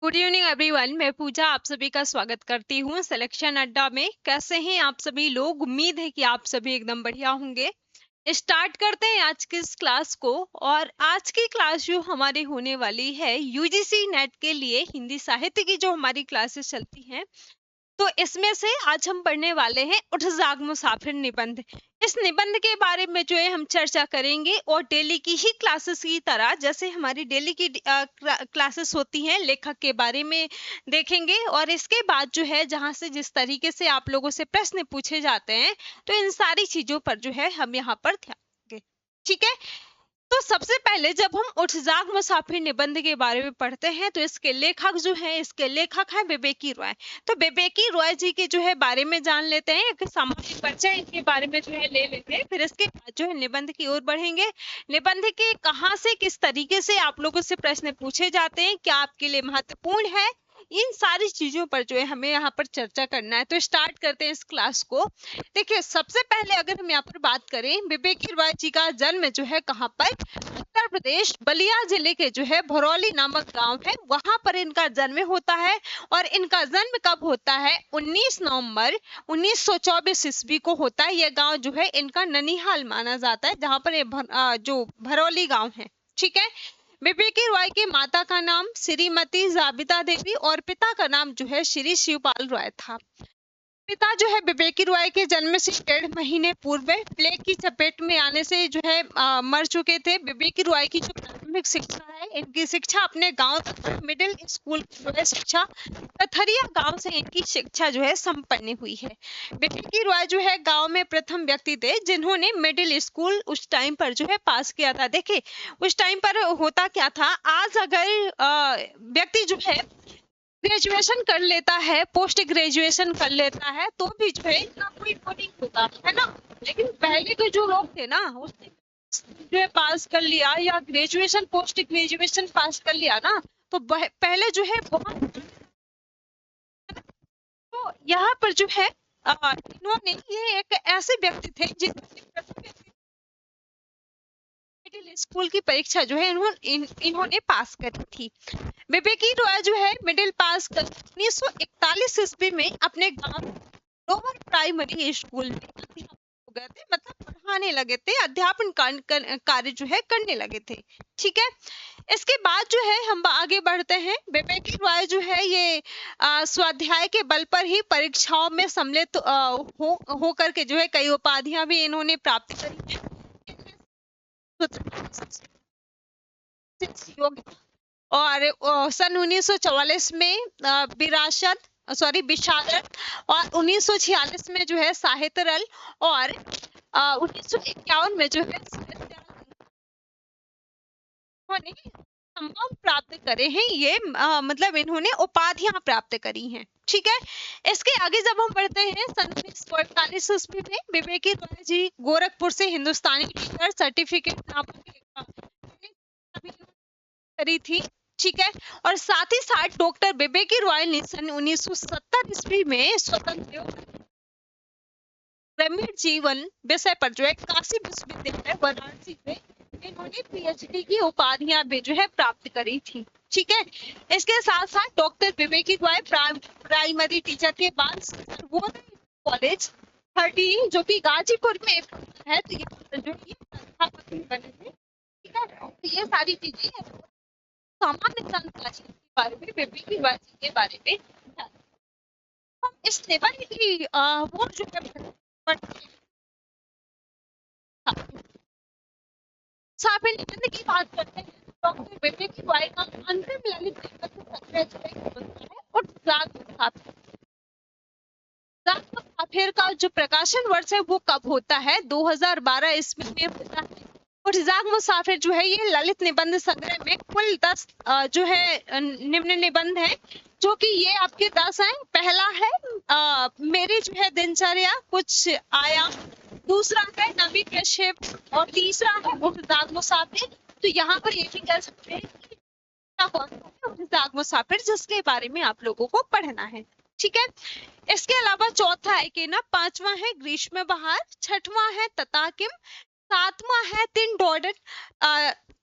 Good evening everyone. मैं पूजा आप सभी का स्वागत करती हूँ सिलेक्शन अड्डा में। कैसे हैं आप सभी लोग? उम्मीद है कि आप सभी एकदम बढ़िया होंगे। स्टार्ट करते हैं आज की इस क्लास को। और आज की क्लास जो हमारी होने वाली है यूजीसी नेट के लिए हिंदी साहित्य की जो हमारी क्लासेस चलती हैं, तो इसमें से आज हम पढ़ने वाले हैं उठ जाग मुसाफिर निबंध। इस निबंध के बारे में जो है हम चर्चा करेंगे और डेली की ही क्लासेस की तरह जैसे हमारी डेली की क्लासेस होती हैं लेखक के बारे में देखेंगे। और इसके बाद जो है जहां से जिस तरीके से आप लोगों से प्रश्न पूछे जाते हैं, तो इन सारी चीजों पर जो है हम यहाँ पर ध्यान देंगे। ठीक है, तो सबसे पहले जब हम उठ जाग मुसाफिर निबंध के बारे में पढ़ते हैं तो इसके लेखक जो है, इसके लेखक है बिबेकी रॉय। तो बिबेकी रॉय जी के जो है बारे में जान लेते हैं, एक सामान्य परिचय इनके बारे में जो है ले लेते हैं। फिर इसके बाद जो है निबंध की ओर बढ़ेंगे। निबंध के कहाँ से किस तरीके से आप लोगों से प्रश्न पूछे जाते हैं, क्या आपके लिए महत्वपूर्ण है, इन सारी चीजों पर जो है हमें यहाँ पर चर्चा करना है। तो स्टार्ट करते हैं इस क्लास को। देखिए, सबसे पहले अगर हम यहाँ पर बात करें, बिबेकी रॉय जी का जन्म जो है कहाँ पर, उत्तर प्रदेश बलिया जिले के जो है भरौली नामक गांव है, वहां पर इनका जन्म होता है। और इनका जन्म कब होता है? 19 नवंबर 1924 ईस्वी को होता है। यह गांव जो है इनका ननिहाल माना जाता है, जहां पर जो भरौली गांव है। ठीक है, बिबेकी रॉय की माता का नाम श्रीमती जाबिता देवी और पिता का नाम जो है श्री शिवपाल रॉय था। पिता जो है बिबेकी रॉय के जन्म से 1.5 महीने पूर्व प्लेग की चपेट में आने से जो है मर चुके थे। बिबेकी रॉय की जो प्राथमिक शिक्षा है, इनकी शिक्षा अपने गांव तक मिडिल स्कूल की जो है शिक्षा पथरिया गांव से इनकी शिक्षा जो है संपन्न हुई है। बिबेकी रॉय जो है गांव में प्रथम व्यक्ति थे जिन्होंने मिडिल स्कूल उस टाइम पर जो है पास किया था। देखिए, उस टाइम पर होता क्या था, आज अगर व्यक्ति जो है ग्रेजुएशन कर लेता है, पोस्ट ग्रेजुएशन कर लेता है, तो भी जो है इतना कोई वो नहीं होता है ना। लेकिन पहले के जो लोग थे ना, उसने जो है पास कर लिया या ग्रेजुएशन पोस्ट ग्रेजुएशन पास कर लिया ना, तो पहले जो है बहुत, तो यहाँ पर जो है इन्होंने, ये एक ऐसे व्यक्ति थे जिन्होंने मिडिल स्कूल की परीक्षा जो है इन्होंने पास करी थी। बिबेकी रॉय जो है मिडिल पास कर 1941 ईस्वी में अपने गांव लोअर प्राइमरी स्कूल में अध्यापक हो गए थे, मतलब पढ़ाने लगे थे, अध्यापन कार्य जो है करने लगे थे। ठीक है, इसके बाद जो है हम आगे बढ़ते हैं। बिबेकी रॉय जो है ये स्वाध्याय के बल पर ही परीक्षाओं में सम्मिलित हो करके जो है कई उपाधियां भी इन्होंने प्राप्त करी है। और सन 1944 में विशारद, और 1946 में जो है साहित्य रल, और 1951 में जो है इन्होंने सम्मान प्राप्त करे हैं। ये मतलब इन्होंने उपाधियां प्राप्त करी हैं। ठीक है, इसके आगे जब हम बढ़ते हैं, सन 1948 ईस्वी में बिबेकी रॉय जी गोरखपुर से हिंदुस्तानी टीचर सर्टिफिकेट करी थी। ठीक है, और साथ ही साथ डॉक्टर बिबेकी रॉय ने सन 1970 ईस्वी में स्वतंत्र ग्रामीण जीवन विषय पर जो है काशी विश्वविद्यालय वाराणसी में इन्होंने पीएचडी की उपाधियां भी जो है प्राप्त करी थी। ठीक है, इसके साथ साथ डॉक्टर बिबेकी रॉय प्राइमरी टीचर के बाद सर्वोदय कॉलेज 30 जो कि गाजीपुर में है, तो ये जो ये अध्यापक बने थे। ठीक है, तो ये सारी चीजें सामान्य जानकारी के बारे में, बिबेकी रॉय जी के बारे में हम इस निबंध की वो जो है मुसाफिर निबंध की बात करते हैं। डॉक्टर बिबेकी रॉय का अंतिम ललित निबंध संग्रह जो है उठ जाग मुसाफिर। जाग मुसाफिर का जो प्रकाशन वर्ष है वो कब होता है? 2012 ईस्वी में होता है। उठ जाग मुसाफिर जो है ये ललित निबंध संग्रह में कुल 10 जो है निम्न निबंध है, जो कि ये आपके 10 हैं। पहला है मेरी जो है दिनचर्या कुछ आयाम, दूसरा है नवी प्रक्षेप, और तीसरा है उठ जाग मुसाफिर। तो यहाँ पर ये भी कह सकते हैं कि कौन सा है उठ जाग मुसाफिर, जिसके बारे में आप लोगों को पढ़ना है। ठीक है, इसके अलावा चौथा है कि ना, पांचवा है ग्रीष्म बहार, छठवां है तताकिम, सातवां है तीन डॉटेड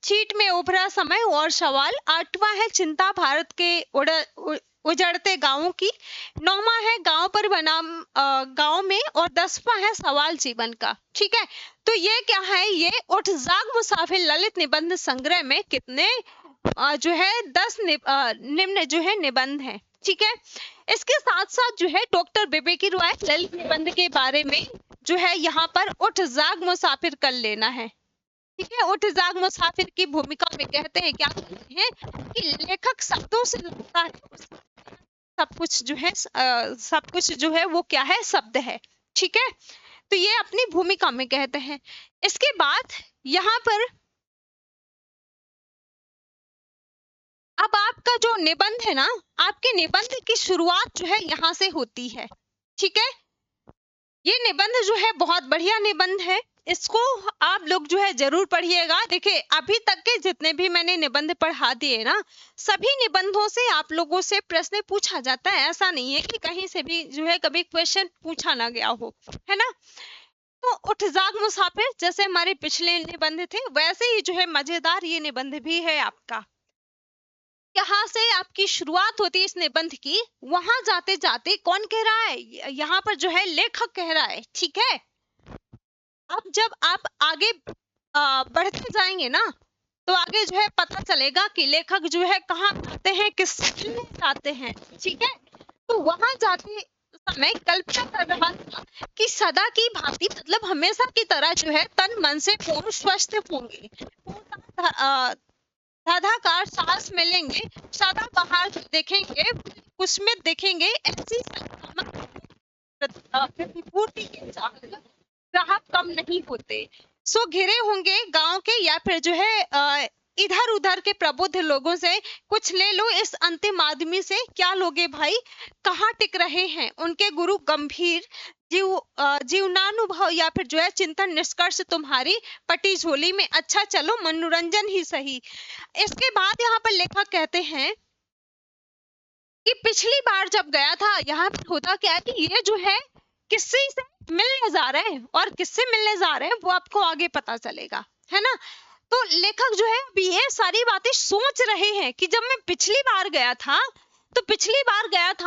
चीट में उभरा समय और सवाल। आठवां है चिंता भारत के उजड़ते गांवों की। नौवां है गांव पर बनाम गांव में। और 10वां है सवाल जीवन का। ठीक है, तो ये क्या है, ये उठ जाग मुसाफिर ललित निबंध संग्रह में कितने जो है 10 निम्न जो है निबंध है। ठीक है, इसके साथ साथ जो है डॉक्टर बीबीकी रॉय ललित निबंध के बारे में जो है यहाँ पर उठ जाग मुसाफिर कर लेना है। ठीक है, उठ जाग मुसाफिर की भूमिका में कहते हैं, क्या कहते हैं कि लेखक शब्दों से लगता है, सब कुछ जो है सब कुछ जो है वो क्या है, शब्द है। ठीक है, तो ये अपनी भूमिका में कहते हैं। इसके बाद यहाँ पर अब आपका जो निबंध है ना, आपके निबंध की शुरुआत जो है यहाँ से होती है। ठीक है, ये निबंध जो है बहुत बढ़िया निबंध है, इसको आप लोग जो है जरूर पढ़िएगा। देखिए अभी तक के जितने भी मैंने निबंध पढ़ा दिए ना, सभी निबंधों से आप लोगों से प्रश्न पूछा जाता है। ऐसा नहीं है कि कहीं से भी जो है कभी क्वेश्चन पूछा ना गया हो, है ना। तो उठ जाग मुसाफिर जैसे हमारे पिछले निबंध थे, वैसे ही जो है मजेदार ये निबंध भी है आपका। यहाँ से आपकी शुरुआत होती है इस निबंध की, वहां जाते जाते कौन कह रहा है, यहाँ पर जो है लेखक कह रहा है। ठीक है, अब जब आप आगे बढ़ते जाएंगे ना, तो आगे जो है पता चलेगा कि लेखक जो है कहाँ जाते हैं, किससे मिलने जाते हैं। ठीक है, तो वहां जाते समय कल्पना कर रहा था कि सदा की भांति, मतलब हमेशा की तरह जो है तन मन से पूर्ण स्वस्थ होंगे, सदाकार सांस मिलेंगे, सदा बाहर देखेंगे, उसमें देखेंगे, ऐसी प्रतिपूर्ति के ग्राहक कम नहीं होते। सो घिरे होंगे गांव के या फिर जो है इधर उधर के प्रबुद्ध लोगों से, कुछ ले लो इस अंतिम आदमी से, क्या लोगे भाई, कहाँ टिक रहे हैं उनके गुरु गंभीर जीवनानुभव या फिर जो है चिंतन निष्कर्ष तुम्हारी पटी झोली में, अच्छा चलो मनोरंजन ही सही। इसके बाद यहाँ पर लेखक कहते हैं कि पिछली बार जब गया था, यहाँ पर होता क्या है कि ये जो है किससे से मिलने जा रहे हैं, और किससे मिलने जा रहे हैं वो आपको आगे पता चलेगा, है ना। तो लेखक जो है अभी ये सारी बातें सोच रहे हैं कि जब मैं पिछली बार गया था,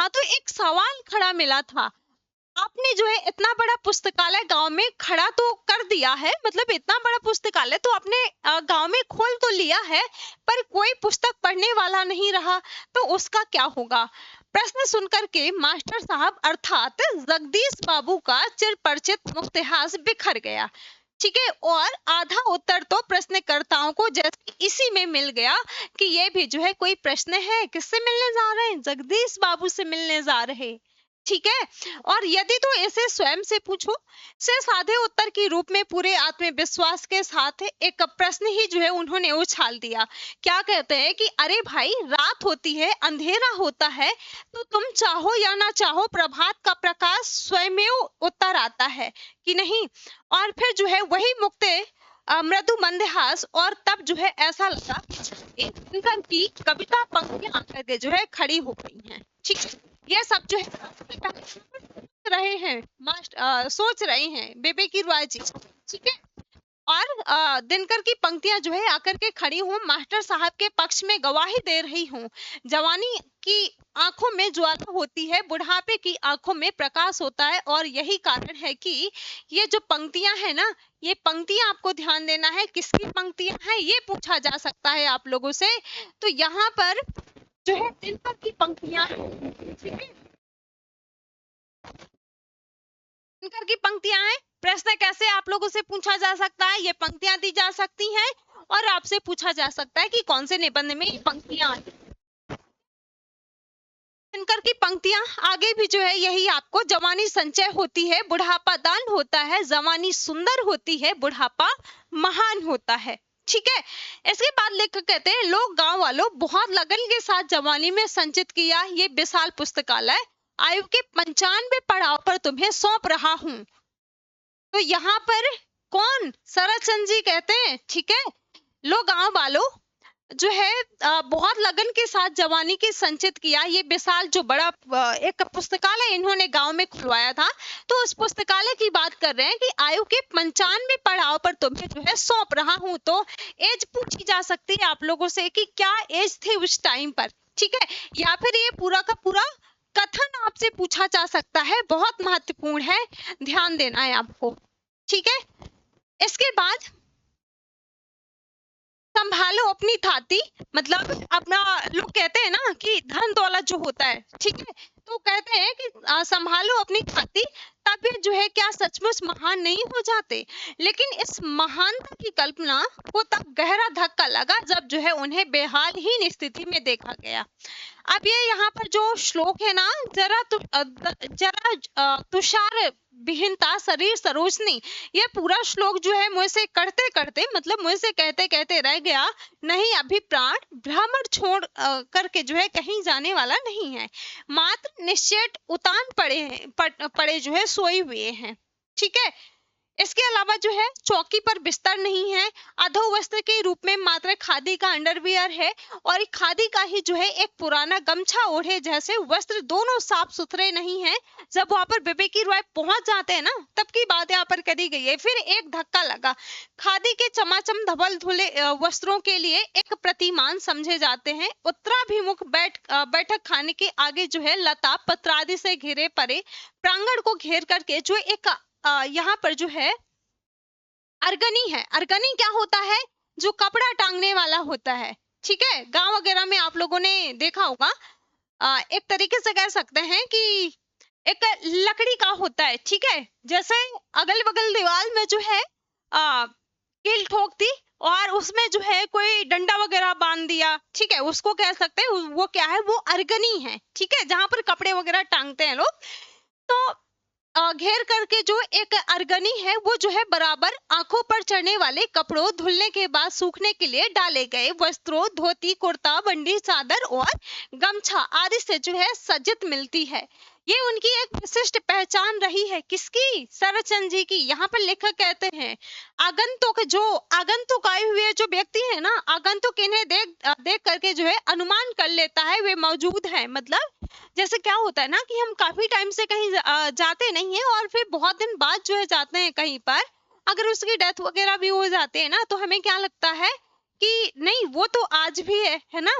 तो एक सवाल खड़ा मिला था, आपने जो है इतना बड़ा पुस्तकालय गांव में खड़ा तो कर दिया है, मतलब इतना बड़ा पुस्तकालय तो आपने गांव में खोल तो लिया है, पर कोई पुस्तक पढ़ने वाला नहीं रहा, तो उसका क्या होगा। प्रश्न सुनकर के मास्टर साहब अर्थात जगदीश बाबू का चिरपरिचित मुख्तिहास बिखर गया। ठीक है, और आधा उत्तर तो प्रश्नकर्ताओं को जैसे इसी में मिल गया कि ये भी जो है कोई प्रश्न है, किससे मिलने जा रहे हैं, जगदीश बाबू से मिलने जा रहे। ठीक है, और यदि तो इसे स्वयं से पूछो, से साधे उत्तर के रूप में पूरे आत्मविश्वास के साथ एक प्रश्न ही जो है उन्होंने उछाल दिया। क्या कहते हैं कि अरे भाई, रात होती है, अंधेरा होता है, तो तुम चाहो या ना चाहो प्रभात का प्रकाश स्वयं उत्तर आता है कि नहीं। और फिर जो है वही मुक्ते मृदु मंदहास, और तब जो है ऐसा लगा दिनकर की कविता पंक्तियां आकर के जो है खड़ी हो गई हैं। ठीक है, ये सब जो है सोच रहे हैं बीबीकी रॉय जी। ठीक है, और दिनकर की पंक्तियां जो है आकर के खड़ी हूँ, मास्टर साहब के पक्ष में गवाही दे रही हूँ। जवानी की आंखों में ज्वाला होती है, बुढ़ापे की आंखों में प्रकाश होता है, और यही कारण है कि ये जो पंक्तियां है ना, ये पंक्तियां आपको ध्यान देना है, किसकी पंक्तियां हैं ये पूछा जा सकता है आप लोगों से। तो यहाँ पर जो है दिनकर की पंक्तियां, ठीक है, दिनकर की पंक्तियां हैं। प्रश्न कैसे आप लोगों से पूछा जा सकता है, ये पंक्तियां दी जा सकती हैं, और आपसे पूछा जा सकता है कि कौन से निबंध में ये पंक्तियां आई। दिनकर की पंक्तियां आगे भी जो है यही आपको, जवानी संचय होती है, बुढ़ापा दान होता है, जवानी सुंदर होती है, बुढ़ापा महान होता है। ठीक है, इसके बाद लेखक कहते हैं, लोग गांव वालों बहुत लगन के साथ जवानी में संचित किया ये विशाल पुस्तकालय आयु के 95 पड़ाव पर तुम्हें सौंप रहा हूं। तो यहाँ पर कौन, शरद चंद्र जी कहते हैं, ठीक है, लो गांव वालों, जो है बहुत लगन के साथ जवानी के संचित किया। ये विशाल जो बड़ा एक पुस्तकालय इन्होंने गांव में खुलवाया था। तो उस पुस्तकालय की बात कर रहे हैं कि आयु के 95 पड़ाव पर तुम्हें जो है सौंप रहा हूं। तो एज पूछी जा सकती है आप लोगों से कि क्या एज थी उस टाइम पर, ठीक है, या फिर ये पूरा का पूरा कथन आपसे पूछा जा सकता है। बहुत महत्वपूर्ण है, ध्यान देना है आपको, ठीक है। इसके बाद संभालो अपनी थाती, मतलब अपना, लोग कहते हैं ना कि धन दौलत जो होता है, ठीक है, तो कहते हैं कि संभालो अपनी थाती, तब ये जो है क्या सचमुच महान नहीं हो जाते। लेकिन इस महानता की कल्पना को तब गहरा धक्का लगा जब जो है उन्हें बेहालहीन स्थिति में देखा गया। अब ये यहाँ पर जो श्लोक है ना, जरा तुषार विहीनता शरीर सरोजनी, ये पूरा श्लोक जो है मुझसे करते करते, मतलब मुझसे कहते कहते रह गया। नहीं अभी प्राण भ्रमर छोड़ करके जो है कहीं जाने वाला नहीं है, मात्र निश्चेत उतान पड़े जो है सोए हुए हैं, ठीक है। इसके अलावा जो है चौकी पर बिस्तर नहीं है, अधोवस्त्र के रूप में मात्र खादी का अंडरवियर है, और खादी का ही जो है एक पुराना गमछा ओढ़े जैसे वस्त्र, दोनों साफ सुथरे नहीं है। जब वहां पर विवेकी रॉय पहुंच जाते हैं ना, तब की बात यहाँ पर करी गई है। फिर एक धक्का लगा, खादी के चमाचम धवल धुले वस्त्रों के लिए एक प्रतिमान समझे जाते हैं। उत्तराभिमुख बैठक खाने के आगे जो है लता पत्रादि से घिरे पड़े प्रांगण को घेर करके जो एक यहाँ पर जो है अर्गनी है। अर्गनी क्या होता है? जो कपड़ा टांगने वाला होता है, ठीक है। गांव वगैरह में आप लोगों ने देखा होगा, एक तरीके से कह सकते हैं कि एक लकड़ी का होता है, ठीक है। जैसे अगल बगल दीवार में जो है कील ठोक दी और उसमें जो है कोई डंडा वगैरह बांध दिया, ठीक है, उसको कह सकते हैं वो क्या है, वो अर्गनी है, ठीक है, जहां पर कपड़े वगैरह टांगते हैं लोग। तो घेर करके जो एक अर्गनी है वो जो है बराबर आंखों पर चढ़ने वाले कपड़ों, धुलने के बाद सूखने के लिए डाले गए वस्त्रों, धोती कुर्ता बंडी चादर और गमछा आदि से जो है सज्जित मिलती है। ये उनकी एक विशिष्ट पहचान रही है। किसकी? शरदचंद्र जी की। यहाँ पर लेखक कहते हैं आगंतुक आए हुए जो व्यक्ति है ना, आगंतुक इन्हें देख करके जो है अनुमान कर लेता है वे मौजूद है। मतलब जैसे क्या होता है ना कि हम काफी टाइम से कहीं जाते नहीं है और फिर बहुत दिन बाद जो है जाते हैं कहीं पर, अगर उसकी डेथ वगैरह भी हो जाते हैं ना, तो हमें क्या लगता है कि नहीं वो तो आज भी है ना।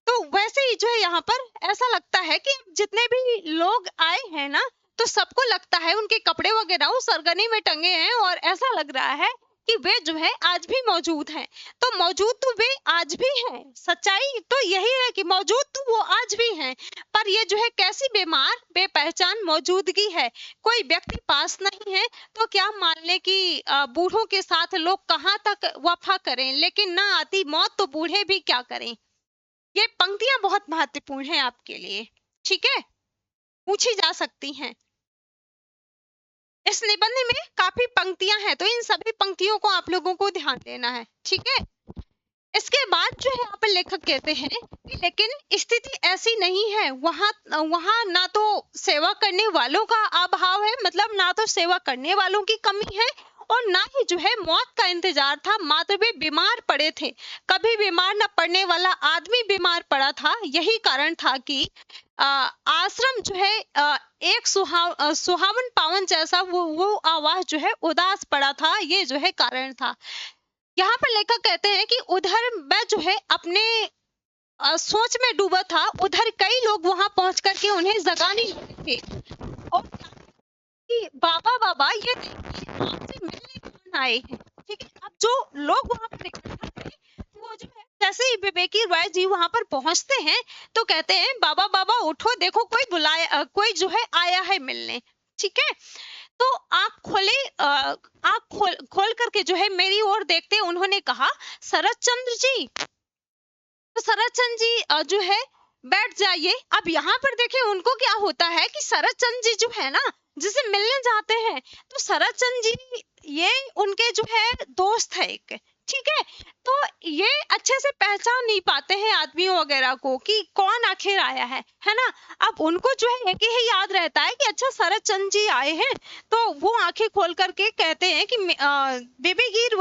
तो वैसे ही जो है यहाँ पर ऐसा लगता है कि जितने भी लोग आए हैं ना, तो सबको लगता है उनके कपड़े वगैरह उस सरगनी में टंगे हैं और ऐसा लग रहा है कि वे जो है आज भी मौजूद हैं। तो मौजूद तो वे आज भी हैं, सच्चाई तो यही है कि मौजूद तो वो आज भी हैं, पर ये जो है कैसी बीमार बेपहचान मौजूदगी है। कोई व्यक्ति पास नहीं है तो क्या मान ले कि बूढ़ों के साथ लोग कहाँ तक वफा करें, लेकिन ना आती मौत तो बूढ़े भी क्या करें। ये पंक्तियां बहुत महत्वपूर्ण हैं आपके लिए, ठीक है, पूछी जा सकती हैं। इस निबंध में काफी पंक्तियां हैं, तो इन सभी पंक्तियों को आप लोगों को ध्यान देना है, ठीक है। इसके बाद जो है यहाँ पर लेखक कहते हैं कि लेकिन स्थिति ऐसी नहीं है, वहां ना तो सेवा करने वालों का अभाव है, मतलब ना तो सेवा करने वालों की कमी है और ना ही जो है मौत का इंतजार था, मात्र वे बीमार पड़े थे। कभी बीमार न पड़ने वाला आदमी बीमार पड़ा था। यही कारण था कि आश्रम जो है एक सुहावन पावन जैसा वो आवाज जो है उदास पड़ा था, ये जो है कारण था। यहाँ पर लेखक कहते हैं कि उधर मैं जो है अपने सोच में डूबा था, उधर कई लोग वहां पहुंच करके उन्हें जगाने लगे थे और कि बाबा बाबा ये देखिए आपसे मिलने कौन आए हैं, ठीक है। अब जो लोग वहां पर इकट्ठा थे वो जो है जैसे ही विवेकी रॉय जी वहां पर पहुंचते हैं तो कहते हैं बाबा बाबा उठो, देखो कोई जो है आया है मिलने, ठीक है। तो आंख खोल करके जो है मेरी ओर देखते उन्होंने कहा शरदचंद्र जी। तो शरदचंद्र जी जो है बैठ जाइए। अब यहाँ पर देखिए उनको क्या होता है कि शरदचंद्र जी जो है ना जिसे मिलने जाते हैं, तो शरदचंद्र जी ये उनके जो है दोस्त है एक, ठीक है। तो ये अच्छे से पहचान नहीं पाते हैं आदमियों वगैरह को कि कौन आखिर आया है ना। अब उनको जो है एक ही याद रहता है कि अच्छा शरद चंद्र जी आए हैं, तो वो आंखें खोल करके कहते हैं कि बेबी गिर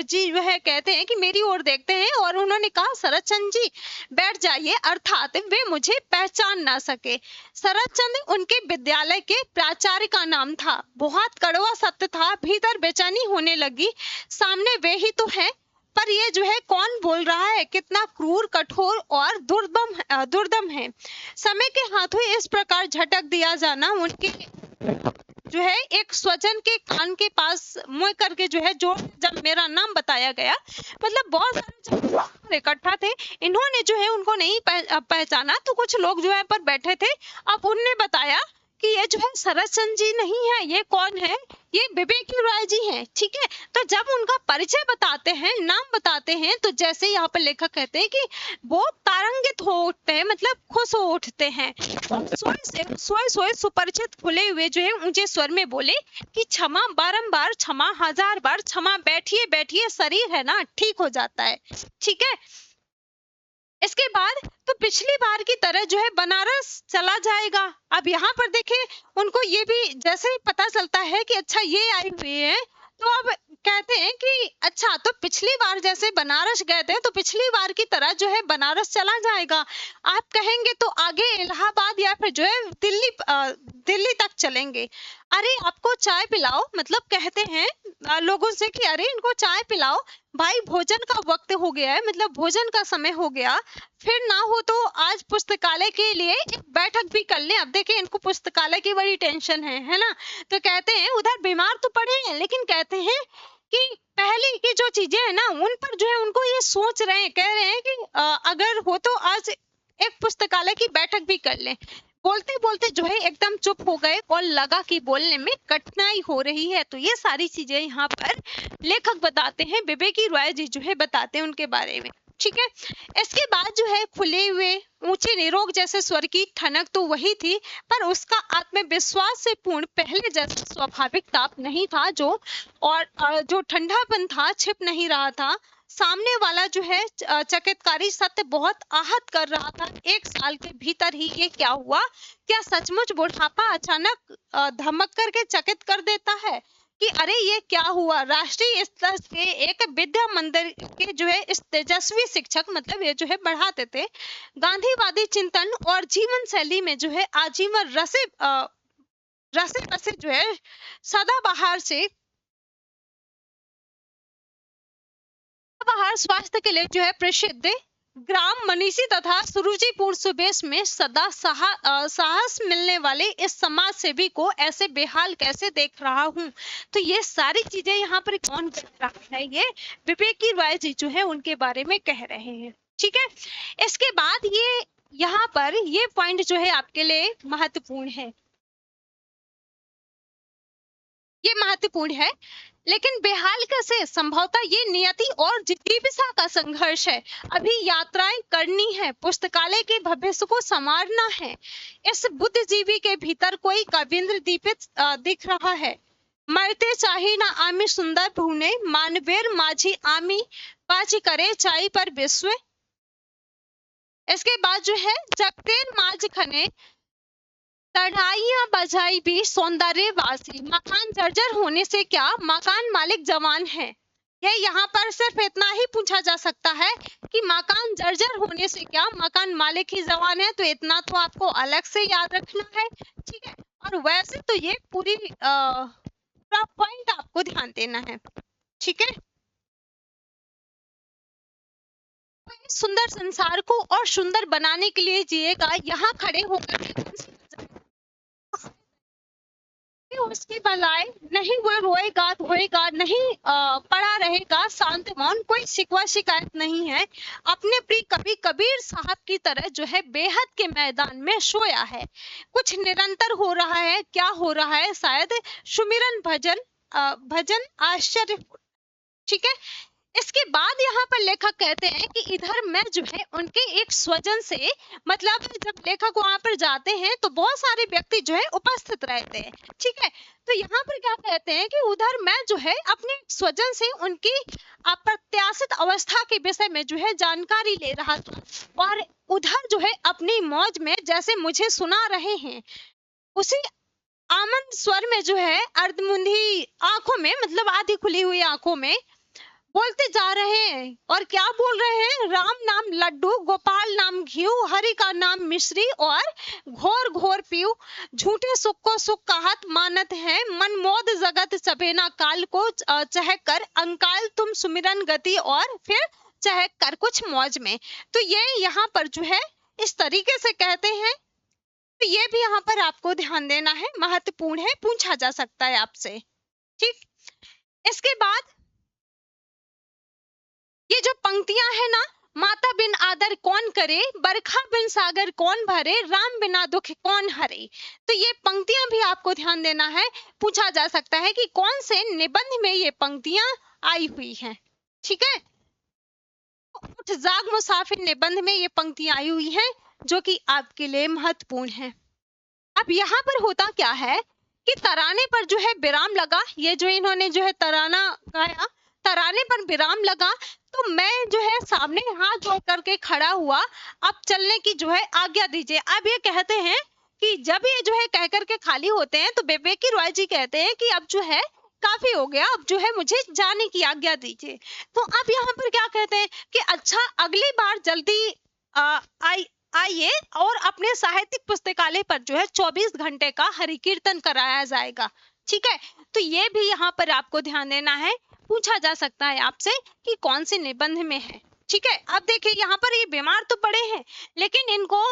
जी जो है कहते हैं कि मेरी ओर देखते हैं और उन्होंने कहा शरद चंद्र जी बैठ जाइए, अर्थात वे मुझे पहचान ना सके। शरद चंद्र उनके विद्यालय के प्राचार्य का नाम था। बहुत कड़वा सत्य था, भीतर बेचैनी होने लगी। सामने वे ही तो है, पर ये जो है कौन बोल रहा है, कितना क्रूर, कठोर और दुर्दम है। समय के हाथों इस प्रकार झटक दिया जाना उनके जो है एक स्वजन के कान के पास मुंह करके जो है जो जब मेरा नाम बताया गया, मतलब बहुत सारे इकट्ठा थे, इन्होंने जो है उनको नहीं पहचाना, तो कुछ लोग जो है पर बैठे थे। अब उनने बताया कि ये जो है शरद चंद्र जी नहीं है, ये कौन है, ये विवेक राय जी हैं। ठीक है, तो जब उनका परिचय बताते हैं, नाम बताते हैं, तो जैसे यहाँ पर लेखक कहते हैं कि वो तारंगित हो उठते हैं, मतलब खुश हो उठते हैं। सोए सुपरिचित खुले हुए जो है ऊंचे स्वर में बोले कि क्षमा, बारंबार क्षमा, हजार बार क्षमा, बैठिए बैठिए, शरीर है ना ठीक हो जाता है। ठीक है, इसके बाद तो पिछली बार की तरह जो है बनारस चला जाएगा। अब यहाँ पर देखे उनको ये भी जैसे ही पता चलता है कि अच्छा ये आए हुए हैं, तो अब कहते हैं कि अच्छा तो पिछली बार जैसे बनारस गए थे तो पिछली बार की तरह जो है बनारस चला जाएगा। आप कहेंगे तो आगे इलाहाबाद या फिर जो है दिल्ली तक चलेंगे। अरे आपको चाय पिलाओ, मतलब कहते हैं लोगों से कि अरे इनको चाय पिलाओ भाई, भोजन का वक्त हो गया है, मतलब भोजन का समय हो गया। फिर ना हो तो आज पुस्तकालय के लिए एक बैठक भी कर लें। अब देखिए इनको पुस्तकालय की बड़ी टेंशन है ना। तो कहते हैं उधर बीमार तो पड़े हैं, लेकिन कहते हैं कि पहले की जो चीजें है ना उन पर जो है उनको ये सोच रहे हैं, कह रहे हैं कि अगर हो तो आज एक पुस्तकालय की बैठक भी कर लें। बोलते बोलते जो है एकदम चुप हो गए और लगा कि बोलने में कठिनाई हो रही है। तो ये सारी चीजें यहाँ पर लेखक बताते हैं, विवेकी रॉय जी जो है बताते हैं उनके बारे में। ठीक है, इसके बाद जो है खुले हुए ऊंचे निरोग जैसे स्वर की ठनक तो वही थी, पर उसका आत्मविश्वास से पूर्ण पहले जैसा स्वाभाविक ताप नहीं था, जो ठंडापन था छिप नहीं रहा था। सामने वाला जो है चकितकारी सत्य बहुत आहत कर रहा था। 1 साल के भीतर ही ये क्या हुआ, क्या सचमुच बुढ़ापा अचानक धमक करके चकित कर देता है कि अरे ये क्या हुआ। राष्ट्रीय स्तर के एक विद्या मंदिर के जो है इस तेजस्वी शिक्षक, मतलब ये जो है बढ़ाते थे, गांधीवादी चिंतन और जीवन शैली में जो है आजीवन रसे जो है सदाबहार स्वास्थ्य के लिए जो है प्रसिद्ध ग्राम मनीषी तथा सुरुचिपूर्ण सुबेश में सदा साहस मिलने वाले इस समाज सेवी को ऐसे बेहाल कैसे देख रहा हूँ। तो ये सारी चीजें यहाँ पर कौन कह रहा है, ये विवेकी रॉय जी जो है उनके बारे में कह रहे हैं। ठीक है, इसके बाद ये यहाँ पर ये पॉइंट जो है आपके लिए महत्वपूर्ण है, ये महत्वपूर्ण है। लेकिन बेहाल कैसे, संभवतः ये नियति और जिज्ञासा का संघर्ष है। अभी यात्राएं करनी है, पुस्तकालय के भविष्य को संवारना है। इस बुद्धिजीवी के भीतर कोई कविंद्र दीपित दिख रहा है। मरते चाही ना आमी सुंदर भूने, मानवेर माझी आमी पाची करे चाई पर विश्व। इसके बाद जो है जगतेर माज खने तढ़ाइयां बजाई भी सौंदर्यवासी। मकान जर्जर होने से क्या, मकान मालिक जवान है। ये यहाँ पर सिर्फ इतना ही पूछा जा सकता है कि मकान जर्जर होने से क्या, मकान मालिक ही जवान है। तो इतना तो आपको अलग से याद रखना है। ठीक है, और वैसे तो ये पूरी पॉइंट आपको ध्यान देना है। ठीक है, सुंदर संसार को और सुंदर बनाने के लिए जिएगा, यहाँ खड़े होकर उसकी भलाई नहीं, वो रोएगा धोएगा नहीं, पड़ा रहेगा शांत मौन, कोई शिकवा शिकायत नहीं है। अपने प्रिय कवि कबीर साहब की तरह जो है बेहद के मैदान में सोया है। कुछ निरंतर हो रहा है, क्या हो रहा है, शायद सुमिरन भजन आश्चर्य। ठीक है, इसके बाद यहाँ पर लेखक कहते हैं कि इधर मैं जो है उनके एक स्वजन से, मतलब जब लेखक वहां पर जाते हैं तो बहुत सारे व्यक्ति जो है उपस्थित रहते हैं, ठीक है। तो यहाँ पर क्या कहते हैं कि उधर मैं जो है अपने स्वजन से उनकी अप्रत्याशित अवस्था के विषय में जो है जानकारी ले रहा था, और उधर जो है अपनी मौज में जैसे मुझे सुना रहे हैं, उसी आनंद स्वर में जो है अर्धमुंदी आंखों में, मतलब आधी खुली हुई आंखों में बोलते जा रहे हैं। और क्या बोल रहे हैं? राम नाम लड्डू, गोपाल नाम घी, हरि का नाम मिश्री, और घोर घोर पीऊ, झूठे सुख को सुख कहत मानत है, मन मोद जगत सभेना काल को चहक कर अंकाल तुम सुमिरन गति, और फिर चहक कर कुछ मौज में। तो ये यहाँ पर जो है इस तरीके से कहते हैं। तो ये भी यहाँ पर आपको ध्यान देना है, महत्वपूर्ण है, पूछा जा सकता है आपसे, ठीक। इसके बाद ये जो पंक्तियां है ना, माता बिन आदर कौन करे, बरखा बिन सागर कौन भरे, राम बिना दुख कौन हरे। तो ये पंक्तियां भी आपको ध्यान देना है, पूछा जा सकता है कि कौन से निबंध में ये पंक्तियां आई हुई हैं, ठीक है। उठ जाग मुसाफिर निबंध में ये पंक्तियां आई हुई हैं, जो कि आपके लिए महत्वपूर्ण है। अब यहाँ पर होता क्या है कि तराने पर जो है विराम लगा, ये जो इन्होंने जो है तराना गाया, तराने पर विराम लगा, तो मैं जो है सामने हाथ जोड़ करके खड़ा हुआ, अब चलने की जो है आज्ञा दीजिए। अब ये कहते हैं कि जब ये जो है कह करके खाली होते हैं तो विवेकी रॉय जी कहते हैं कि अब जो है काफी हो गया, अब जो है मुझे जाने की आज्ञा दीजिए। तो अब यहाँ पर क्या कहते हैं कि अच्छा अगली बार जल्दी आइए और अपने साहित्यिक पुस्तकालय पर जो है 24 घंटे का हरि कीर्तन कराया जाएगा, ठीक है। तो ये भी यहाँ पर आपको ध्यान देना है, पूछा जा सकता है आपसे कि कौन से निबंध में है, ठीक है। अब देखिए यहाँ पर ये बीमार तो पड़े हैं, लेकिन इनको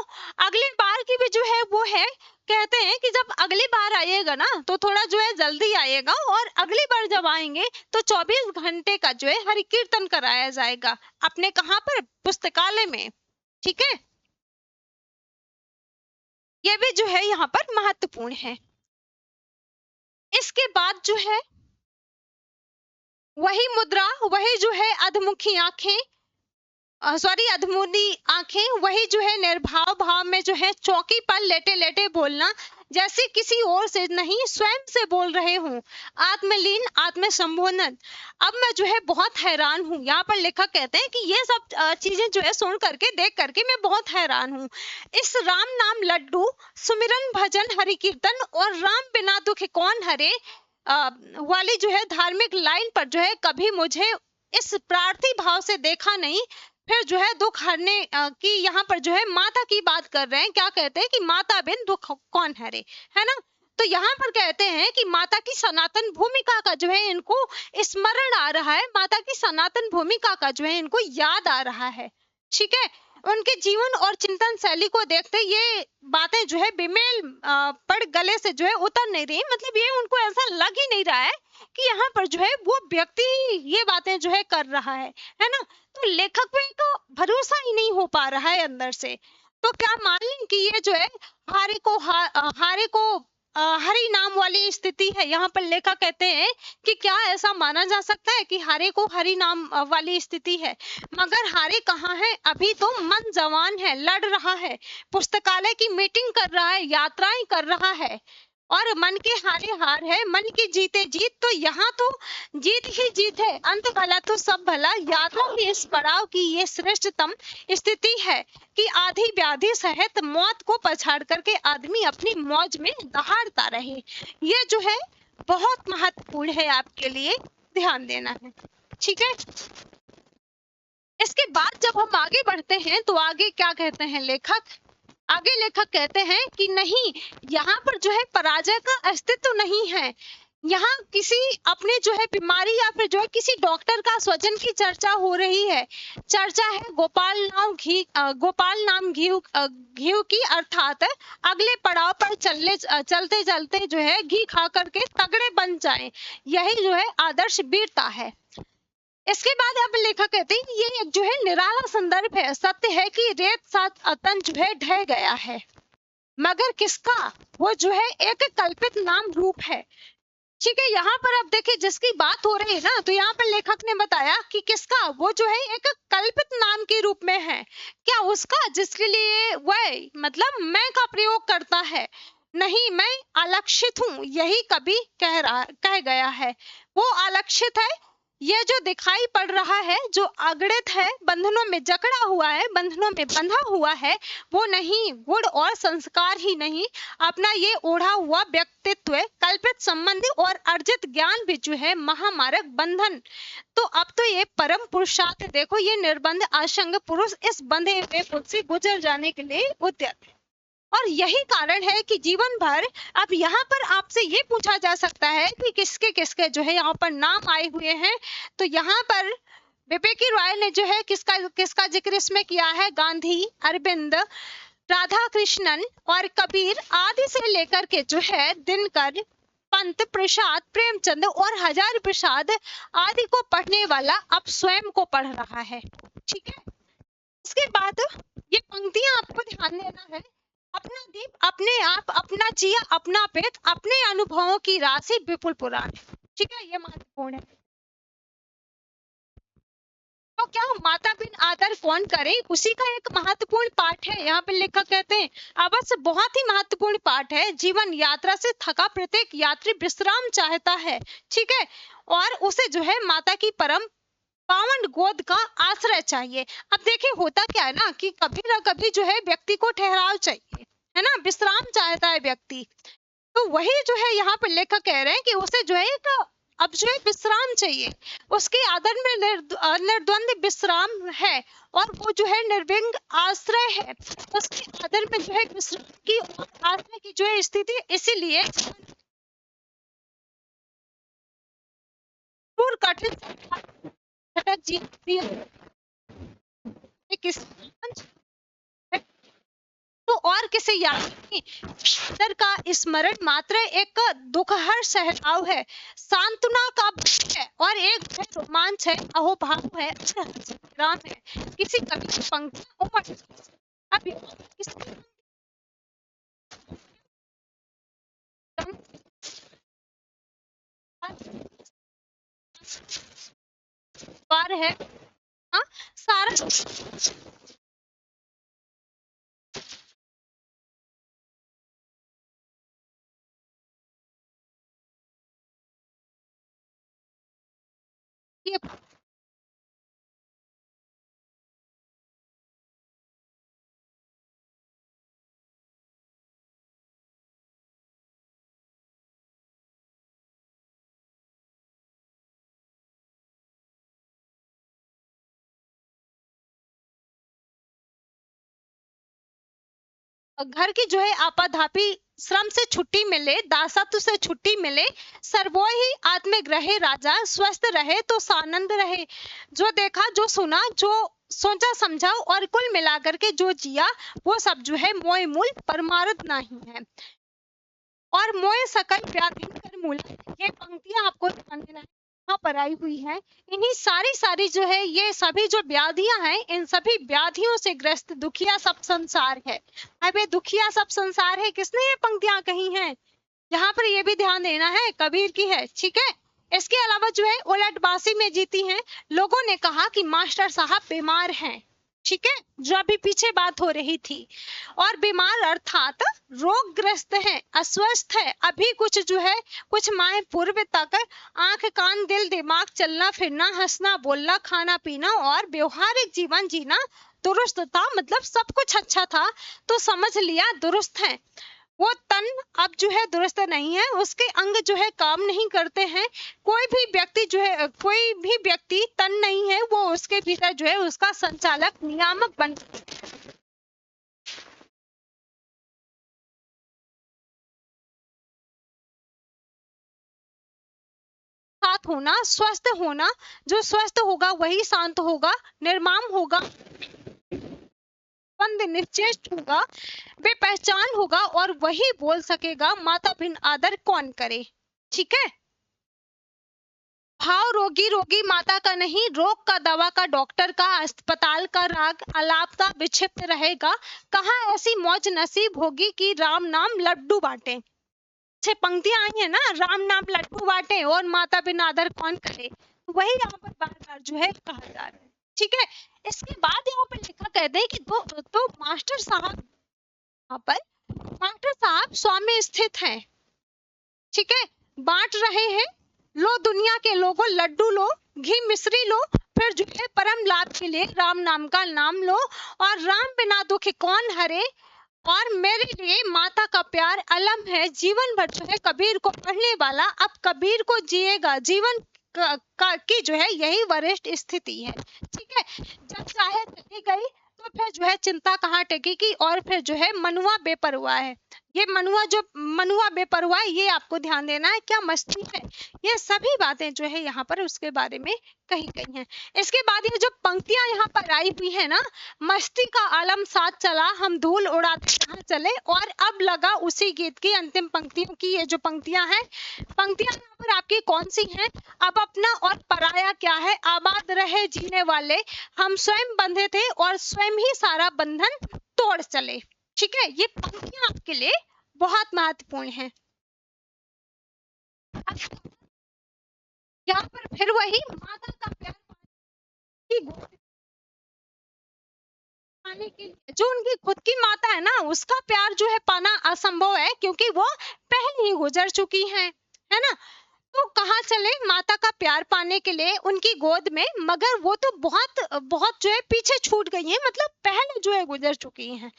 अगली बार की भी जो है वो है, कहते हैं कि जब अगली बार आइएगा ना तो थोड़ा जो है जल्दी आइएगा, और अगली बार जब आएंगे तो 24 घंटे का जो है हरि कीर्तन कराया जाएगा अपने कहाँ पर, पुस्तकालय में, ठीक है। ये भी जो है यहाँ पर महत्वपूर्ण है। इसके बाद जो है वही मुद्रा, वही जो है अधमुखी आंखें, सॉरी अधमुंदी आंखें, वही जो है निर्भाव भाव में जो है चौकी पर लेटे लेटे बोलना, जैसे किसी और से नहीं स्वयं से बोल रहे हूँ, आत्मलीन आत्म संबोधन। अब मैं जो है बहुत हैरान हूँ, यहाँ पर लेखक कहते हैं कि ये सब चीजें जो है सुन करके देख करके मैं बहुत हैरान हूँ। इस राम नाम लड्डू, सुमिरन भजन हरि कीर्तन और राम बिना दुख कौन हरे वाली जो है धार्मिक लाइन पर जो है कभी मुझे इस प्रार्थी भाव से देखा नहीं। फिर जो है दुख हरने की यहाँ पर जो है माता की बात कर रहे हैं, क्या कहते हैं कि माता बिन दुख कौन हरे, है ना। तो यहाँ पर कहते हैं कि माता की सनातन भूमिका का जो है इनको स्मरण आ रहा है, माता की सनातन भूमिका का जो है इनको याद आ रहा है, ठीक है। उनके जीवन और चिंतन शैली को देखते ये बातें जो है बेमेल पड़ गले से जो है उतर नहीं रही, मतलब ये उनको ऐसा लग ही नहीं रहा है कि यहाँ पर जो है वो व्यक्ति ये बातें जो है कर रहा है ना। तो लेखक पे तो भरोसा ही नहीं हो पा रहा है अंदर से। तो क्या मान लें कि ये जो है हारे को हरि नाम वाली स्थिति है। यहाँ पर लेखक कहते हैं कि क्या ऐसा माना जा सकता है कि हारे को हरि नाम वाली स्थिति है, मगर हारे कहाँ है, अभी तो मन जवान है, लड़ रहा है, पुस्तकालय की मीटिंग कर रहा है, यात्राएं कर रहा है, और मन के हारे हार है, मन की जीते जीत। तो यहाँ तो जीत ही जीत है, अंत भला तो सब भला। यात्रा की इस पड़ाव की ये श्रेष्ठतम स्थिति है कि आधी व्याधि सहित मौत को पछाड़ करके आदमी अपनी मौज में दहाड़ता रहे। ये जो है बहुत महत्वपूर्ण है, आपके लिए ध्यान देना है, ठीक है। इसके बाद जब हम आगे बढ़ते हैं तो आगे क्या कहते हैं लेखक, आगे लेखक कहते हैं कि नहीं, यहाँ पर जो है पराजय का अस्तित्व नहीं है। यहाँ किसी अपने जो है बीमारी या फिर जो है किसी डॉक्टर का स्वजन की चर्चा हो रही है। चर्चा है गोपाल नाम घी की, अर्थात अगले पड़ाव पर चलते चलते जो है घी खा करके तगड़े बन जाएं, यही जो है आदर्श वीरता है। इसके बाद अब लेखक कहते हैं ये एक जो है निराला संदर्भ है। सत्य है कि रेत साथ अतन जो है ढह गया है, मगर किसका, वो जो है एक कल्पित नाम रूप है। ठीक है, यहाँ पर अब देखिए जिसकी बात हो रही है ना, तो यहाँ पर लेखक ने बताया कि किसका, वो जो है एक कल्पित नाम के रूप में है। क्या उसका, जिसके लिए वह मतलब मैं का प्रयोग करता है। नहीं, मैं अलक्षित हूँ, यही कवि कह गया है। वो अलक्षित है, ये जो दिखाई पड़ रहा है, जो अगणित है, बंधनों में जकड़ा हुआ है, बंधनों में बंधा हुआ है, वो नहीं, गुण और संस्कार ही नहीं, अपना ये ओढ़ा हुआ व्यक्तित्व, कल्पित संबंधी और अर्जित ज्ञान भी जो है महामारक बंधन। तो अब तो ये परम पुरुषार्थ देखो, ये निर्बंध असंग पुरुष इस बंधे हुए पुरुष से गुजर जाने के लिए उद्यत है। और यही कारण है कि जीवन भर, अब यहाँ पर आपसे ये पूछा जा सकता है कि किसके किसके जो है यहाँ पर नाम आए हुए हैं। तो यहाँ पर विवेकी रॉय ने जो है किसका किसका जिक्र इसमें किया है, गांधी, अरविंद, राधा कृष्णन और कबीर आदि से लेकर के जो है दिनकर, पंत प्रसाद, प्रेमचंद और हजार प्रसाद आदि को पढ़ने वाला अब स्वयं को पढ़ रहा है। ठीक है, इसके बाद ये पंक्तियां आपको ध्यान देना है। अपना दीप अपने आप, अपना जिया अपना पेट, अपने अनुभवों की राशि विपुल पुराण। ठीक है, ये महत्वपूर्ण है। तो क्या माता बिन आदर कौन करे, उसी का एक महत्वपूर्ण पाठ है। यहाँ पे लेखक कहते हैं अवश्य बहुत ही महत्वपूर्ण पाठ है। जीवन यात्रा से थका प्रत्येक यात्री विश्राम चाहता है। ठीक है, और उसे जो है माता की परम पावन गोद का आश्रय चाहिए। अब देखिए होता क्या है ना कि कभी ना कभी जो है व्यक्ति को ठहराव चाहिए, है ना, विश्राम चाहता है व्यक्ति। तो वही जो है यहाँ पे लेखक कह रहे हैं कि उसे जो है एक अब जो है विश्राम चाहिए। उसके आदर में निर्द्वंद विश्राम है, और वो जो है निर्विघ्न आश्रय है। उसके आदर में जो है विश्राम की और आश्रय की जो है स्थिति, इसीलिए क्रूर कठिन घटक जीवन किस तो और किसे याद नहीं, ईश्वर का स्मरण मात्र एक दुखहर सहजाव है, सांत्वना का भाव है, और एक रोमांच है, अहोभाव है, राम है। किसी कवि की पंक्तियां उमड़ अभी किसी बार है, हाँ, सारा ये घर की जो है आपाधापी श्रम से छुट्टी मिले, दासत्व से छुट्टी मिले, सर्वो ही आत्मिक रहे राजा, स्वस्थ रहे तो सानंद रहे। जो देखा, जो सुना, जो सोचा समझा और कुल मिलाकर के जो जिया, वो सब जो है मोय मूल परमार्थ नहीं है। और मोय सकल व्याधि कर मूल, ये पंक्तियां आपको ध्यान देना है, यहाँ पर आई हुई है। इन्हीं सारी जो है, ये सभी जो व्याधियां हैं, इन सभी व्याधियों से ग्रस्त दुखिया सब संसार है। अब ये दुखिया सब संसार है, किसने ये पंक्तियां कही हैं, यहाँ पर ये भी ध्यान देना है, कबीर की है। ठीक है, इसके अलावा जो है उलटबासी में जीती हैं। लोगों ने कहा कि मास्टर साहब बीमार हैं। ठीक है, जो अभी पीछे बात हो रही थी, और बीमार अर्थात रोगग्रस्त है, अस्वस्थ है। अभी कुछ जो है कुछ माह पूर्व तक आंख कान दिल दिमाग, चलना फिरना, हंसना बोलना, खाना पीना और व्यवहारिक जीवन जीना दुरुस्त था, मतलब सब कुछ अच्छा था, तो समझ लिया दुरुस्त है। वो तन अब जो है दुरुस्त नहीं है, उसके अंग जो है काम नहीं करते हैं। कोई भी व्यक्ति जो है, कोई भी व्यक्ति तन नहीं है, वो उसके भीतर जो है उसका संचालक नियामक बन साथ होना, स्वस्थ होना। जो स्वस्थ होगा वही शांत होगा, निर्मम होगा, बंद निश्चेष्ट होगा, बेपहचान होगा, और वही बोल सकेगा माता बिन आदर कौन करे। ठीक है, भाव रोगी रोगी माता का नहीं, रोग का दवा का डॉक्टर का, अस्पताल का राग अलापता विक्षिप्त रहेगा। कहाँ ऐसी मौज नसीब होगी कि राम नाम लड्डू बांटे। छह पंक्तियां आई है ना, राम नाम लड्डू बांटे और माता बिन आदर कौन करे, वही यहाँ पर बार बार जो है कहा जा रहा है। ठीक है, इसके बाद यहाँ पर लिखा कहते हैं कि तो मास्टर साहब, यहाँ पर मास्टर साहब स्वामी स्थित हैं, ठीक है, बांट रहे हैं, लो दुनिया के लोगों लड्डू लो, घी मिश्री लो, फिर जो है परम लाभ के लिए राम नाम का नाम लो, और राम बिना दुख कौन हरे, और मेरे लिए माता का प्यार अलम है, जीवन भर जो है कबीर को पढ़ने वाला अब कबीर को जिएगा, जीवन की जो है यही वरिष्ठ स्थिति है। ठीक है, जब चाहे चली गई तो फिर जो है चिंता कहाँ टेकेगी, और फिर जो है मनुआ बेपरवाह है, ये मनुआ बेपरवाह, ये आपको ध्यान देना है, क्या मस्ती है, ये सभी बातें जो है यहाँ पर उसके बारे में कही गई हैं। इसके बाद ये जो पंक्तियां यहाँ पर आई हुई है ना, मस्ती का आलम साथ चला, हम धूल उड़ाते कहाँ चले, और अब लगा उसी गीत की अंतिम पंक्तियों की ये जो पंक्तियां हैं, पंक्तियां यहाँ पर आपकी कौन सी हैं, अब अपना और पराया क्या है, आबाद रहे जीने वाले, हम स्वयं बंधे थे और स्वयं ही सारा बंधन तोड़ चले। ठीक है, ये पंक्तियां आपके लिए बहुत महत्वपूर्ण हैं। यहाँ पर फिर वही माता का प्यार पाने के लिए, जो उनकी खुद की माता है ना, उसका प्यार जो है पाना असंभव है, क्योंकि वो पहले ही गुजर चुकी है ना। तो कहाँ चले माता का प्यार पाने के लिए उनकी गोद में, मगर वो तो बहुत बहुत जो है पीछे छूट गई है, मतलब पहले जो है गुजर चुकी हैं।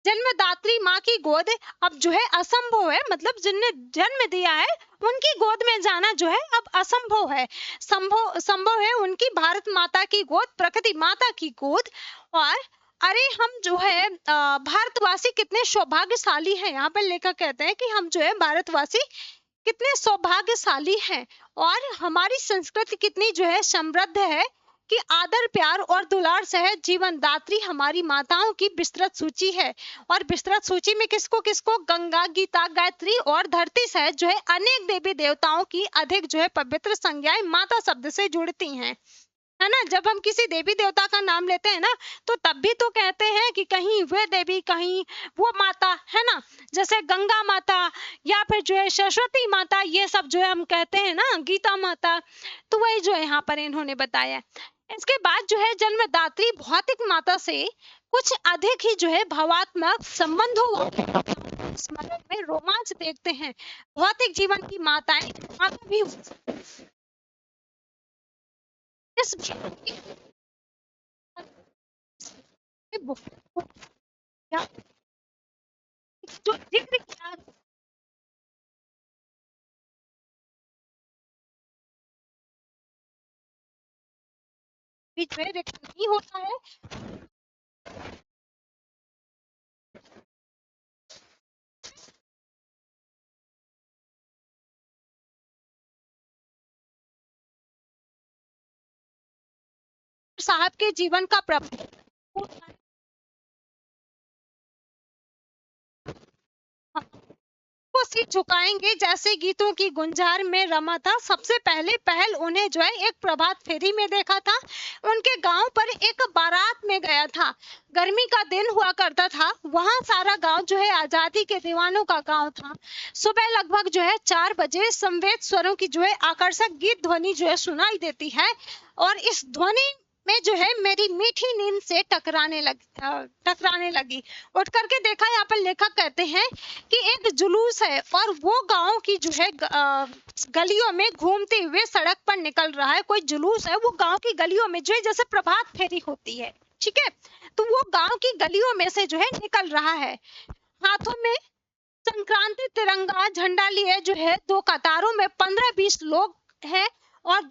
जन्मदात्री माँ की गोद अब जो है असंभव है, मतलब जिनने जन्म दिया है उनकी गोद में जाना जो है अब असंभव है, संभव है उनकी भारत माता की गोद, प्रकृति माता की गोद। और अरे हम जो है भारतवासी कितने सौभाग्यशाली हैं, यहाँ पर लेखक कहते हैं कि हम जो है भारतवासी कितने सौभाग्यशाली हैं, और हमारी संस्कृति कितनी जो है समृद्ध है कि आदर प्यार और दुलार सहित जीवन दात्री हमारी माताओं की विस्तृत सूची है। और विस्तृत सूची में किसको किसको, गंगा, गीता, गायत्री और धरती सहित जो है अनेक देवी देवताओं की अधिक जो है पवित्र संज्ञाएं माता शब्द से जुड़ती हैं, है ना। जब हम किसी देवी देवता का नाम लेते हैं ना, तो तब भी तो कहते हैं कि कहीं वे देवी, कहीं वो माता, है ना, जैसे गंगा माता या फिर जो है सरस्वती माता, ये सब जो है हम कहते हैं ना, गीता माता, तो वही जो है यहाँ पर इन्होंने बताया। इसके बाद जो है जन्मदात्री भौतिक माता से कुछ अधिक ही जो है भावात्मक संबंधों स्मरण में रोमांच देखते हैं। भौतिक जीवन की माताएं माता भी इस जो जिक्र किया बीच में नहीं होता है, साहब के जीवन का प्रभाव वो सिर झुकाएंगे जैसे गीतों की गुंजार में रमा था। सबसे पहले पहल उन्हें जो है एक प्रभात फेरी में देखा था, उनके गांव पर एक बारात में गया था, गर्मी का दिन हुआ करता था, वहां सारा गांव जो है आजादी के दीवानों का गांव था। सुबह लगभग जो है 4 बजे संवेद स्वरों की जो है आकर्षक गीत ध्वनि जो है सुनाई देती है, और इस ध्वनि में जो है मेरी मीठी नींद से टकराने लगी। उठ करके देखा, यहाँ पर लेखक कहते हैं कि एक जुलूस है और वो गांव की जो है गलियों में घूमते हुए सड़क पर निकल रहा है। कोई जुलूस है, वो गांव की गलियों में जो है जैसे प्रभात फेरी होती है, ठीक है, तो वो गांव की गलियों में से जो है निकल रहा है। हाथों में संक्रांति तिरंगा झंडा लिए जो है 2 कतारों में 15-20 लोग हैं, और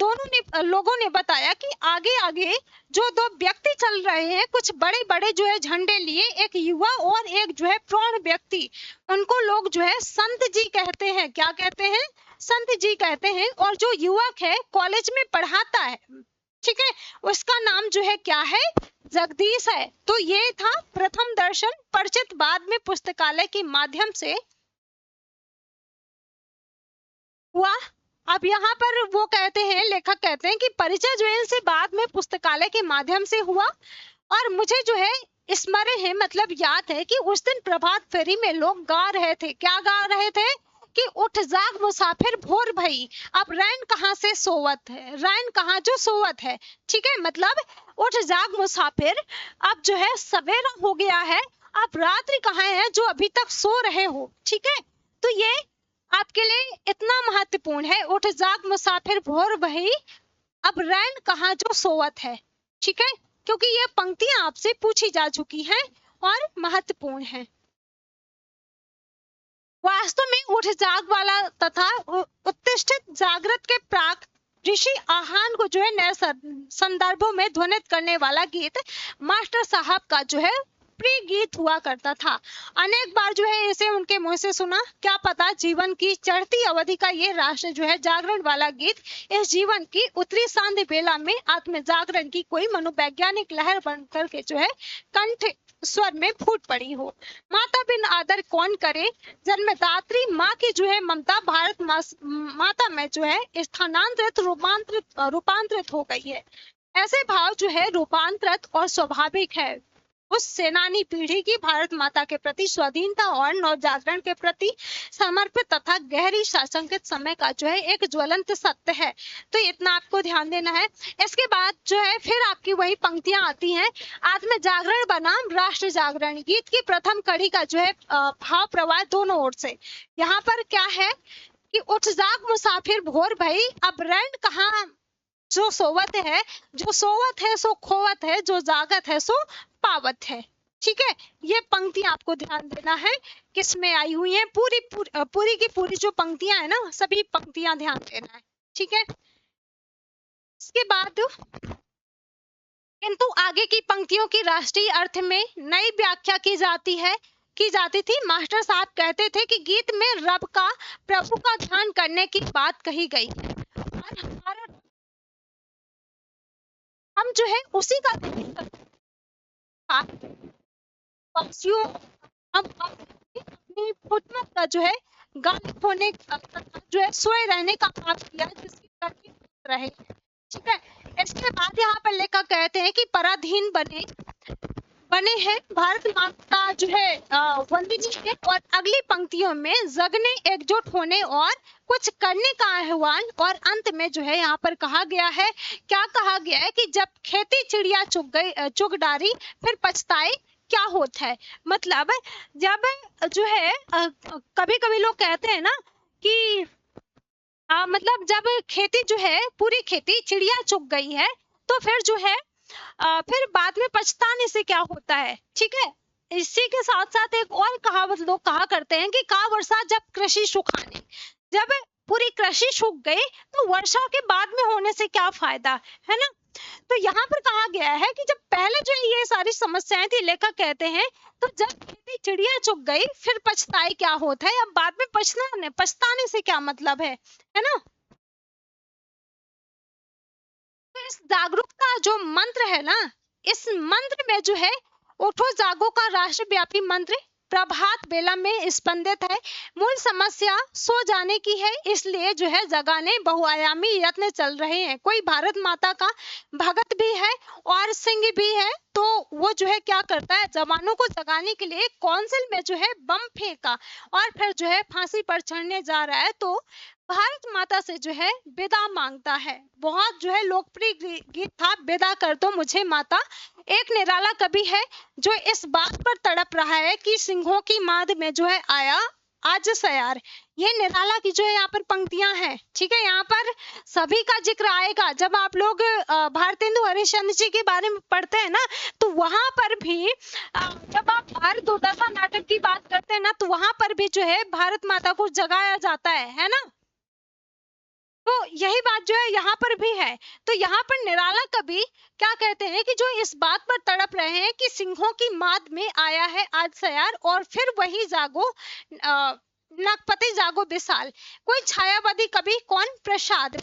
लोगों ने बताया कि आगे आगे जो 2 व्यक्ति चल रहे हैं, कुछ बड़े बड़े जो है झंडे लिए, एक युवा और एक जो है प्रौढ़ व्यक्ति, उनको लोग जो है संत जी कहते हैं। क्या कहते हैं? संत जी कहते हैं। और जो युवक है कॉलेज में पढ़ाता है, ठीक है, उसका नाम जो है क्या है? जगदीश है। तो ये था प्रथम दर्शन, परिचित बाद में पुस्तकालय के माध्यम से हुआ। अब यहाँ पर वो कहते हैं, लेखक कहते हैं कि परिचय जो है इनसे बाद में पुस्तकालय के माध्यम से हुआ, और मुझे जो है स्मरण है, मतलब याद है कि उस दिन प्रभात फेरी में लोग गा रहे थे। क्या गा रहे थे? कि उठ जाग मुसाफिर भोर भई, अब रैन कहाँ से सोवत है, रैन कहाँ जो सोवत है, ठीक है, मतलब उठ जाग मुसाफिर, अब जो है सवेरा हो गया है, अब रात्रि कहाँ है जो अभी तक सो रहे हो, ठीक है। तो ये आपके लिए इतना महत्वपूर्ण है, उठ जाग मुसाफिर भोर भई, अब रैन कहाँ जो सोवत है, ठीक है, क्योंकि ये पंक्तियां आपसे पूछी जा चुकी हैं और महत्वपूर्ण है। वास्तव में उठ जाग वाला तथा उत्तिष्ठित जागृत के प्राक ऋषि आह्वान को जो है नए संदर्भों में ध्वनित करने वाला गीत मास्टर साहब का जो है प्रिय गीत हुआ करता था। अनेक बार जो है इसे उनके मुंह से सुना, क्या पता जीवन की चढ़ती अवधि का ये राष्ट्र जो है जागरण वाला गीत इस जीवन की उत्तरी सांध्य बेला में आत्म जागरण की कोई मनोवैज्ञानिक लहर बनकर के जो है कंठ स्वर में फूट पड़ी हो। माता बिन आदर कौन करे, जन्मदात्री माँ की जो है ममता भारत माता में जो है स्थानांतरित रूपांतरित हो गई है। ऐसे भाव जो है रूपांतरित और स्वाभाविक है। उस सेनानी पीढ़ी की भारत माता के प्रति स्वाधीनता और नवजागरण के प्रति समर्पित तथा गहरी साशंकित समय का जो है एक ज्वलंत सत्य है। तो इतना आपको ध्यान देना है। इसके बाद जो है फिर आपकी वही पंक्तियां आती हैं, आत्म जागरण बनाम राष्ट्र जागरण। गीत की प्रथम कड़ी का जो है भाव प्रवाह दोनों ओर से। यहाँ पर क्या है कि उठ जाग मुसाफिर भोर भई, अब रैन कहाँ जो सोवत है, जो सोवत है सो खोवत है, जो जागत है सो पावत है, ठीक है। ये पंक्ति आपको ध्यान देना है किस में आई हुई है, पूरी की पूरी जो पंक्तियां है ना, सभी पंक्तियां ध्यान देना है, ठीक है। इसके बाद किंतु आगे की पंक्तियों की राष्ट्रीय अर्थ में नई व्याख्या की जाती थी। मास्टर साहब कहते थे कि गीत में रब का, प्रभु का ध्यान करने की बात कही गई है और हमारा हम जो है उसी का वासियों हम अपनी फुटमत का जो है गालिब होने जो है सोए रहने का पाप किया जिसकी करके रहे, ठीक है। इसके बाद यहाँ पर लेखक कहते हैं कि पराधीन बने हैं भारत माता जो है वंदनीय है, और अगली पंक्तियों में जगने, एकजुट होने और कुछ करने का आह्वान। और अंत में जो है यहाँ पर कहा गया है, क्या कहा गया है कि जब खेती चिड़िया चुग डारी फिर पछताए क्या होता है। मतलब जब जो है कभी कभी लोग कहते हैं ना कि मतलब जब खेती जो है पूरी खेती चिड़िया चुग गई है तो फिर जो है फिर बाद में पछताने से क्या होता है, ठीक है। इसी के साथ साथ एक और कहावत लोग कहा करते हैं कि का वर्षा जब कृषि सुखाने, जब पूरी कृषि सूख गई तो वर्षा के बाद में होने से क्या फायदा, है ना। तो यहाँ पर कहा गया है कि जब पहले जो ये सारी समस्याएं थी, लेखक कहते हैं तो जब खेती चिड़िया चुग गई फिर पछताए क्या होता है, अब बाद में पछताने से क्या मतलब है ना। तो इस जागरूकता जो मंत्र है ना, इस मंत्र में जो है उठो जागो का राष्ट्रव्यापी मंत्र प्रभात बेला में स्पंदित है। मूल समस्या सो जाने की है, इसलिए जो है जगाने बहुआयामी यत्न चल रहे हैं। कोई भारत माता का भगत भी है और सिंह भी है, तो वो जो है क्या करता है, जवानों को जगाने के लिए काउंसिल में जो है बम फेंका और फिर जो है फांसी पर चढ़ने जा रहा है तो भारत माता से जो है विदा मांगता है। बहुत जो है लोकप्रिय गीत था, विदा कर दो मुझे माता। एक निराला कवि है जो इस बात पर तड़प रहा है कि सिंहों की माद में जो है आया आज सयार। ये निराला की जो है यहाँ पर पंक्तियां हैं, ठीक है। यहाँ पर सभी का जिक्र आएगा जब आप लोग भारतेंदु हरिश्चंद्र जी के बारे में पढ़ते हैं ना, तो वहां पर भी जब आप भारत दुर्दशा नाटक की बात करते हैं ना, तो वहां पर भी जो है भारत माता को जगाया जाता है ना। तो यही बात जो है यहाँ पर भी है। तो यहाँ पर निराला कवि क्या कहते हैं कि जो इस बात पर तड़प रहे हैं कि सिंहों की माद में आया है आज सयार, और फिर वही जागो नगपति जागो विशाल। कोई छायावादी कवि कौन, प्रसाद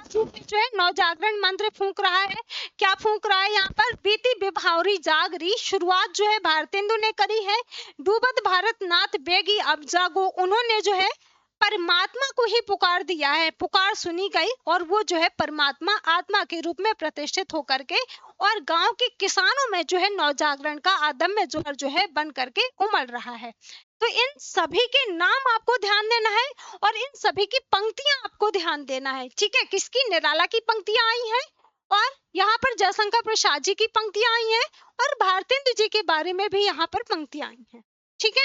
जो है नवजागरण मंत्र फूंक रहा है। क्या फूंक रहा है यहाँ पर, बीती विभावरी जागरी, शुरुआत जो है भारतेंदु ने करी है। डूबत भारत नाथ बेगी अब जागो, उन्होंने जो है परमात्मा को ही पुकार दिया है, पुकार सुनी गई और वो जो है परमात्मा आत्मा के रूप में प्रतिष्ठित होकर के और गांव के किसानों में जो है नवजागरण का अदम्य जोर जो है बन करके उमड़ रहा है। तो इन सभी के नाम आपको ध्यान देना है और इन सभी की पंक्तियां आपको ध्यान देना है। ठीक है, किसकी? निराला की पंक्तियां आई हैं और यहाँ पर जयशंकर प्रसाद जी की पंक्तियां आई हैं और भारतेंदु जी के बारे में भी यहाँ पर पंक्तियां आई हैं। ठीक है,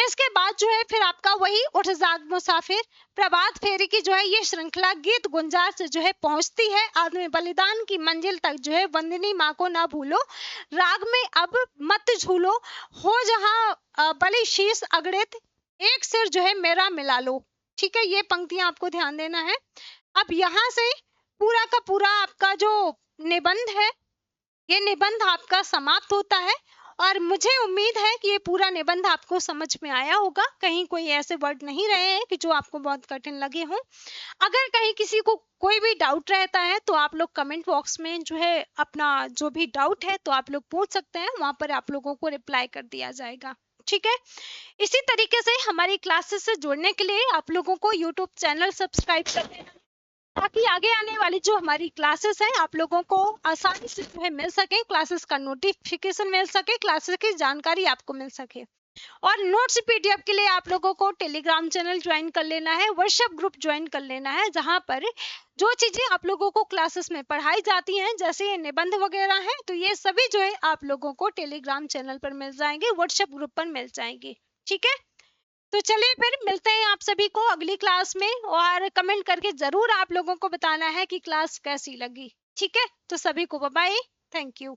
इसके बाद जो है फिर आपका वही उठ जाग मुसाफिर, प्रभात फेरी की जो है ये श्रृंखला गीत गुंजार से जो है पहुंचती है आदमी बलिदान की मंजिल तक जो है वंदनी माँ को ना भूलो, राग में अब मत झूलो, हो जहाँ बलि शीश अगड़ित, एक सिर जो है मेरा मिला लो। ठीक है, ये पंक्तियां आपको ध्यान देना है। अब यहाँ से पूरा का पूरा आपका जो निबंध है ये निबंध आपका समाप्त होता है और मुझे उम्मीद है कि ये पूरा निबंध आपको समझ में आया होगा। कहीं कोई ऐसे वर्ड नहीं रहे हैं कि जो आपको बहुत कठिन लगे हों। अगर कहीं किसी को कोई भी डाउट रहता है तो आप लोग कमेंट बॉक्स में जो है अपना जो भी डाउट है तो आप लोग पूछ सकते हैं, वहां पर आप लोगों को रिप्लाई कर दिया जाएगा। ठीक है, इसी तरीके से हमारी क्लासेस से जुड़ने के लिए आप लोगों को यूट्यूब चैनल सब्सक्राइब कर देना ताकि आगे आने वाली जो हमारी क्लासेस हैं आप लोगों को आसानी से जो है मिल सके, क्लासेस का नोटिफिकेशन मिल सके, क्लासेस की जानकारी आपको मिल सके। और नोट्स पीडीएफ के लिए आप लोगों को टेलीग्राम चैनल ज्वाइन कर लेना है, व्हाट्सएप ग्रुप ज्वाइन कर लेना है, जहां पर जो चीजें आप लोगों को क्लासेस में पढ़ाई जाती हैं जैसे ये निबंध वगैरह हैं तो ये सभी जो है आप लोगों को टेलीग्राम चैनल पर मिल जाएंगे, व्हाट्सएप ग्रुप पर मिल जाएंगे। ठीक है, तो चलिए फिर मिलते हैं आप सभी को अगली क्लास में और कमेंट करके जरूर आप लोगों को बताना है कि क्लास कैसी लगी। ठीक है, तो सभी को बाय बाय, थैंक यू।